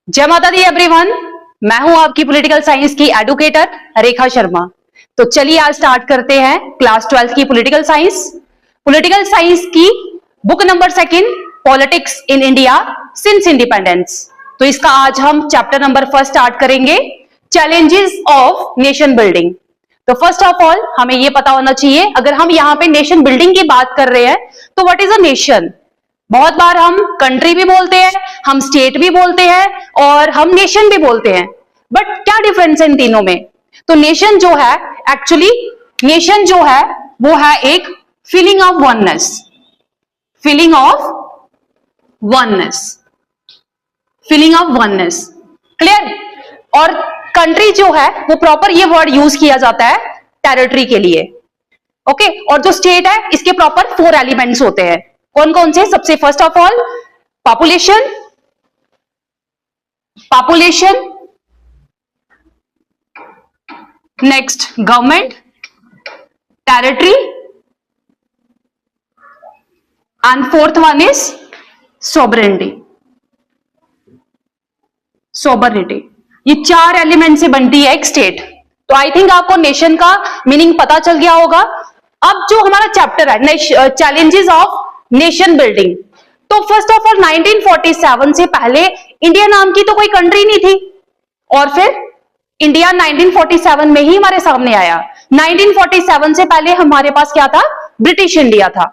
जय माता दी एवरीवन, मैं हूं आपकी पॉलिटिकल साइंस की एडुकेटर रेखा शर्मा। तो चलिए आज स्टार्ट करते हैं क्लास 12 की पॉलिटिकल साइंस। पॉलिटिकल साइंस की book number 2, politics in India since independence. तो इसका आज हम चैप्टर नंबर 1 स्टार्ट करेंगे, चैलेंजेस ऑफ नेशन बिल्डिंग। तो फर्स्ट ऑफ ऑल हमें यह पता होना चाहिए, अगर हम यहाँ पे नेशन बिल्डिंग की बात कर रहे हैं तो व्हाट इज अ नेशन। बहुत बार हम कंट्री भी बोलते हैं, हम स्टेट भी बोलते हैं और हम नेशन भी बोलते हैं, बट क्या डिफरेंस है इन तीनों में। तो नेशन जो है, एक्चुअली नेशन जो है वो है एक feeling of oneness, feeling of oneness, feeling of oneness, clear. और कंट्री जो है वो प्रॉपर ये वर्ड यूज किया जाता है टेरिटरी के लिए, ओके। और जो स्टेट है इसके प्रॉपर 4 एलिमेंट्स होते हैं। कौन कौन से? सबसे first of all population, population, next government, territory and fourth one is sovereignty, sovereignty. ये 4 एलिमेंट से बनती है एक स्टेट। तो आई थिंक आपको नेशन का मीनिंग पता चल गया होगा। अब जो हमारा चैप्टर है चैलेंजेस ऑफ नेशन बिल्डिंग, तो फर्स्ट ऑफ ऑल 1947 से पहले इंडिया नाम की तो कोई कंट्री नहीं थी, और फिर इंडिया 1947 में ही हमारे सामने आया। 1947 से पहले हमारे पास क्या था? ब्रिटिश इंडिया था।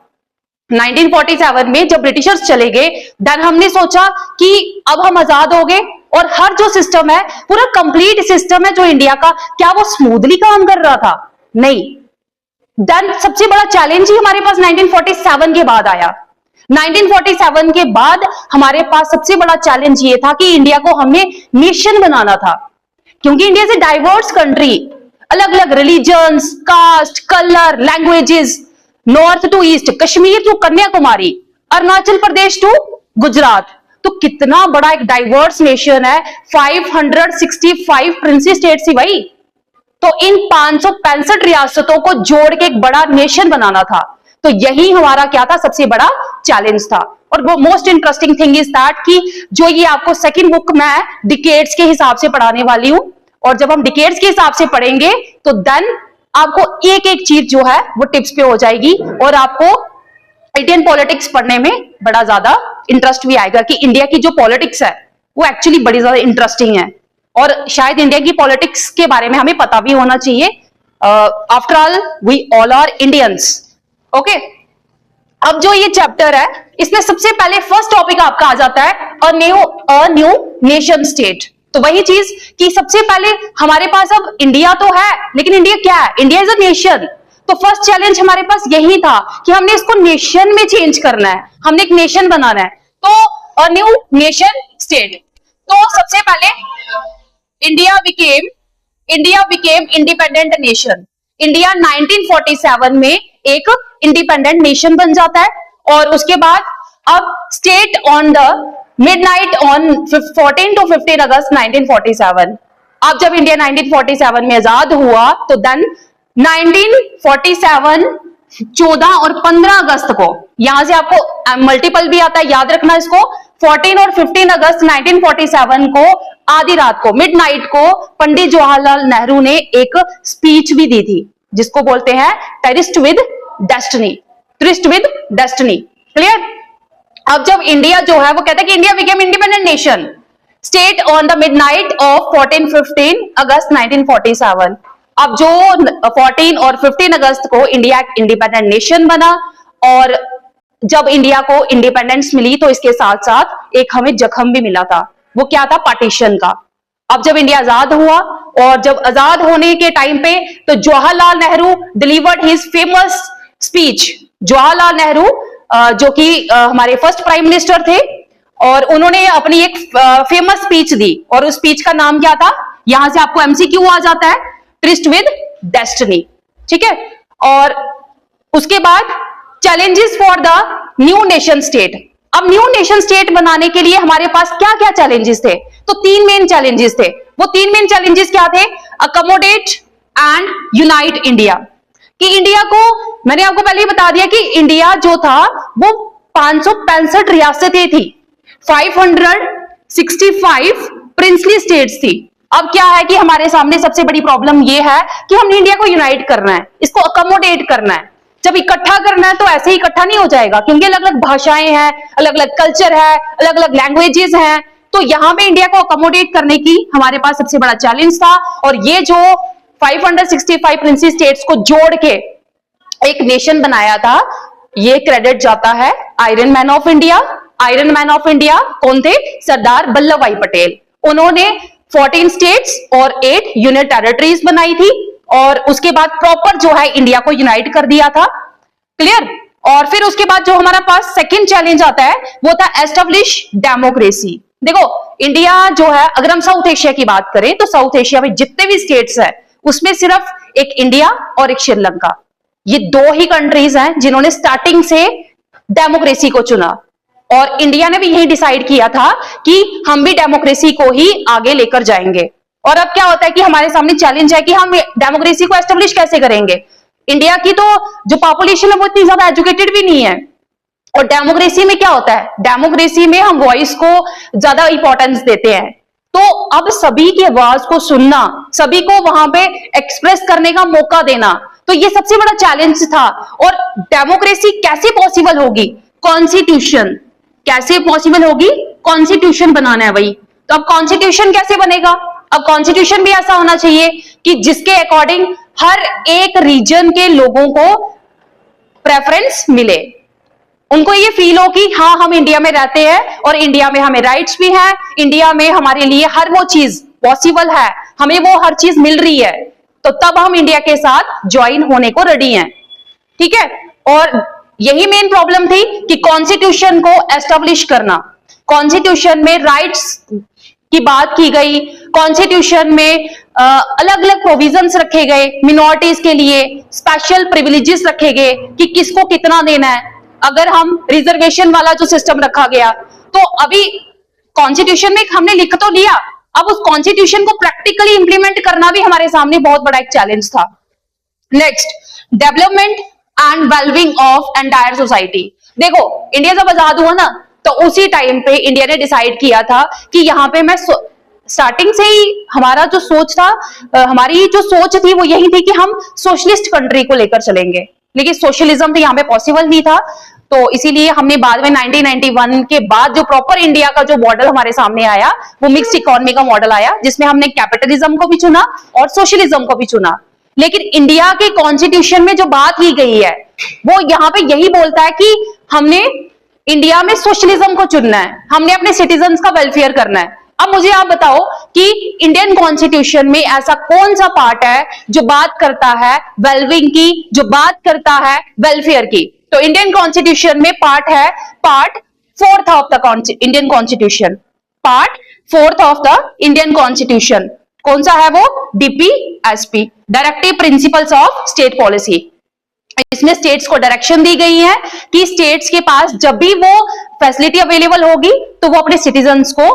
1947 में जब ब्रिटिशर्स चले गए, देन हमने सोचा कि अब हम आजाद हो गए और हर जो सिस्टम है, पूरा कंप्लीट सिस्टम है जो इंडिया का, क्या वो स्मूथली काम कर रहा था? नहीं। देन सबसे बड़ा चैलेंज ही हमारे पास 1947 के बाद आया। 1947 के बाद हमारे पास सबसे बड़ा चैलेंज ये था कि इंडिया को हमने नेशन बनाना था, क्योंकि India is a diverse country, अलग अलग religions, caste, colour, languages, north to east, Kashmir to Kanyakumari, Arunachal Pradesh to Gujarat. तो कितना बड़ा एक डाइवर्स नेशन है, 565 प्रिंसी स्टेट्स ही भाई। तो इन 565 रियासतों को जोड़ के एक बड़ा नेशन बनाना था। तो यही हमारा क्या था? सबसे बड़ा चैलेंज था। और वो most interesting thing is that कि जो ये आपको सेकंड बुक में डिकेड्स के हिसाब से पढ़ाने वाली हूं, और जब हम डिकेड्स के हिसाब से पढ़ेंगे तो देन आपको एक एक चीज जो है वो टिप्स पे हो जाएगी, और आपको इंडियन पॉलिटिक्स पढ़ने में बड़ा ज्यादा इंटरेस्ट भी आएगा कि इंडिया की जो पॉलिटिक्स है वो एक्चुअली बड़ी ज्यादा इंटरेस्टिंग है। और शायद इंडिया की पॉलिटिक्स के बारे में हमें पता भी होना चाहिए। After all we all are Indians, okay. अब जो ये चैप्टर है, इसमें सबसे पहले फर्स्ट टॉपिक आपका आ जाता है अ न्यू नेशन स्टेट। तो वही चीज कि सबसे पहले हमारे पास अब इंडिया तो है, लेकिन इंडिया क्या है? India is a nation. तो फर्स्ट चैलेंज हमारे पास यही था कि हमने इसको नेशन में चेंज करना है, हमने एक नेशन बनाना है। तो अ न्यू नेशन स्टेट। तो सबसे पहले India became independent nation. India 1947 में एक इंडिपेंडेंट नेशन बन जाता है, और उसके बाद अब state on the midnight on 14 to 15 अगस्त 1947। अब जब इंडिया 1947 में आजाद हुआ तो देन 1947 14 और 15 अगस्त को, यहां से आपको मल्टीपल भी आता है, याद रखना इसको। 14 और 15 अगस्त 1947 को आधी रात को, मिडनाइट को, पंडित जवाहरलाल नेहरू ने एक स्पीच भी दी थी, जिसको बोलते हैं tourist with destiny, tourist with destiny, clear. अब जब इंडिया जो है वो कहता है कि India became independent nation state on the midnight of 14-15 अगस्त 1947। अब जो 14 और 15 अगस्त को इंडिया एक इंडिपेंडेंट नेशन बना, और जब इंडिया को इंडिपेंडेंस मिली तो इसके साथ साथ एक हमें जख्म भी मिला था। वो क्या था? पार्टीशन का। अब जब इंडिया आजाद हुआ, और जब आजाद होने के टाइम पे तो Jawaharlal Nehru delivered his famous speech. Jawaharlal Nehru जो कि हमारे फर्स्ट प्राइम मिनिस्टर थे, और उन्होंने अपनी एक फेमस स्पीच दी, और उस स्पीच का नाम क्या था? यहां से आपको एमसीक्यू आ जाता है, ट्रिस्ट विद डेस्टिनी, ठीक है। और उसके बाद challenges for the new nation state. अब न्यू नेशन स्टेट बनाने के लिए हमारे पास क्या क्या चैलेंजेस थे? तो 3 मेन चैलेंजेस थे। वो 3 मेन चैलेंजेस क्या थे? Accommodate and unite India. कि इंडिया को, मैंने आपको पहले ही बता दिया कि इंडिया जो था वो 565 रियासतें थी, 65 प्रिंसली स्टेट्स थी। अब क्या है कि हमारे सामने सबसे बड़ी प्रॉब्लम ये है कि हमने इंडिया को यूनाइट करना है, इसको अकोमोडेट करना है। जब इकट्ठा करना है तो ऐसे ही इकट्ठा नहीं हो जाएगा, क्योंकि अलग अलग भाषाएं हैं, अलग अलग कल्चर है, अलग अलग लैंग्वेजेस हैं। तो यहाँ पे इंडिया को अकोमोडेट करने की हमारे पास सबसे बड़ा चैलेंज था, और ये जो 565 प्रिंसली स्टेट्स को जोड़ के एक नेशन बनाया था, ये क्रेडिट जाता है iron man of India. Iron man of India कौन थे? सरदार वल्लभ भाई पटेल। उन्होंने 14 स्टेट्स और 8 यूनियन टेरिटरीज बनाई थी, और उसके बाद प्रॉपर जो है इंडिया को यूनाइट कर दिया था। क्लियर? और फिर उसके बाद जो हमारा पास सेकंड चैलेंज आता है वो था एस्टेब्लिश डेमोक्रेसी। देखो इंडिया जो है, अगर हम साउथ एशिया की बात करें तो साउथ एशिया में जितने भी स्टेट्स हैं उसमें सिर्फ एक इंडिया और एक श्रीलंका, ये दो ही कंट्रीज हैं जिन्होंने स्टार्टिंग से डेमोक्रेसी को चुना। और इंडिया ने भी यही डिसाइड किया था कि हम भी डेमोक्रेसी को ही आगे लेकर जाएंगे। और अब क्या होता है कि हमारे सामने चैलेंज है कि हम डेमोक्रेसी को एस्टेब्लिश कैसे करेंगे। इंडिया की तो जो पॉपुलेशन है वो इतनी ज्यादा एजुकेटेड भी नहीं है, और डेमोक्रेसी में क्या होता है, डेमोक्रेसी में हम वॉइस को ज्यादा इंपॉर्टेंस देते हैं। तो अब सभी की आवाज को सुनना, सभी को वहां पे एक्सप्रेस करने का मौका देना, तो ये सबसे बड़ा चैलेंज था। और डेमोक्रेसी कैसे पॉसिबल होगी? कॉन्स्टिट्यूशन कैसे पॉसिबल होगी? कॉन्स्टिट्यूशन बनाना है भाई। तो अब कॉन्स्टिट्यूशन कैसे बनेगा? अब कॉन्स्टिट्यूशन भी ऐसा होना चाहिए कि जिसके अकॉर्डिंग हर एक रीजन के लोगों को प्रेफरेंस मिले, उनको ये फील हो कि हाँ हम इंडिया में रहते हैं और इंडिया में हमें राइट्स भी हैं, इंडिया में हमारे लिए हर वो चीज पॉसिबल है, हमें वो हर चीज मिल रही है, तो तब हम इंडिया के साथ ज्वाइन होने को रेडी हैं। ठीक है? और यही मेन प्रॉब्लम थी कि कॉन्स्टिट्यूशन को एस्टेब्लिश करना। कॉन्स्टिट्यूशन में राइट्स की बात की गई, कॉन्स्टिट्यूशन में अलग अलग प्रोविजंस रखे गए, मिनॉरिटीज के लिए स्पेशल प्रिविलेजेस रखे गए कि किसको कितना देना है। अगर हम रिजर्वेशन वाला जो सिस्टम रखा गया, तो अभी कॉन्स्टिट्यूशन में हमने लिख तो लिया, अब उस कॉन्स्टिट्यूशन को प्रैक्टिकली इंप्लीमेंट करना भी हमारे सामने बहुत बड़ा एक चैलेंज था। Next, development and wellbeing of entire society. देखो इंडिया जब आजाद हुआ ना, तो उसी टाइम पे इंडिया ने डिसाइड किया था कि यहाँ पे मैं स्टार्टिंग से ही हमारा जो सोच था, हमारी जो सोच थी वो यही थी कि हम सोशलिस्ट कंट्री को लेकर चलेंगे, लेकिन सोशलिज्म तो यहाँ पे पॉसिबल नहीं था। तो इसीलिए हमने बाद में 1991 के बाद जो प्रॉपर इंडिया का जो मॉडल हमारे सामने आया वो मिक्स्ड इकोनॉमी का मॉडल आया, जिसमें हमने कैपिटलिज्म को भी चुना और सोशलिज्म को भी चुना। लेकिन इंडिया के कॉन्स्टिट्यूशन में जो बात की गई है वो यहाँ पे यही बोलता है कि हमने इंडिया में सोशलिज्म को चुनना है, हमने अपने सिटीजन्स का वेलफेयर करना है। अब मुझे आप बताओ कि इंडियन कॉन्स्टिट्यूशन में ऐसा कौन सा पार्ट है जो बात करता है वेलबींग की, जो बात करता है वेलफेयर की? तो इंडियन कॉन्स्टिट्यूशन में पार्ट है, part 4th of the Indian constitution, part 4th of the Indian constitution कौन सा है? वो DPSP, directive principles of state policy. इसमें स्टेट्स को डायरेक्शन दी गई है कि स्टेट्स के पास जब भी वो फैसिलिटी अवेलेबल होगी तो वो अपने सिटीजन्स को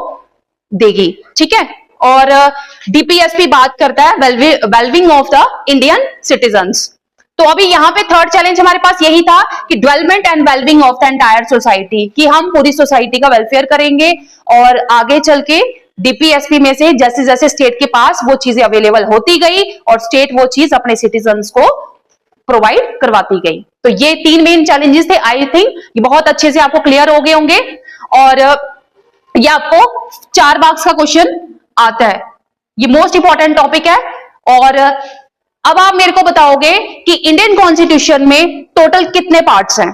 देगी। ठीक है? और DPSP बात करता है wellbeing of the Indian citizens. तो अभी यहाँ पे थर्ड चैलेंज हमारे पास यही था कि development and wellbeing of the entire society, कि हम पूरी सोसाइटी का वेलफेयर करेंगे और आगे चल के DPSP में से जैसे जैसे स्टेट के पास वो चीजें अवेलेबल होती गई और स्टेट वो चीज अपने सिटीजन्स को प्रोवाइड करवाती गई। तो ये 3 मेन चैलेंजेस थे। आई थिंक ये बहुत अच्छे से आपको क्लियर हो गए होंगे, और ये आपको 4 मार्क्स का क्वेश्चन आता है, ये मोस्ट इंपॉर्टेंट टॉपिक है। और अब आप मेरे को बताओगे कि इंडियन कॉन्स्टिट्यूशन में टोटल कितने पार्ट्स हैं?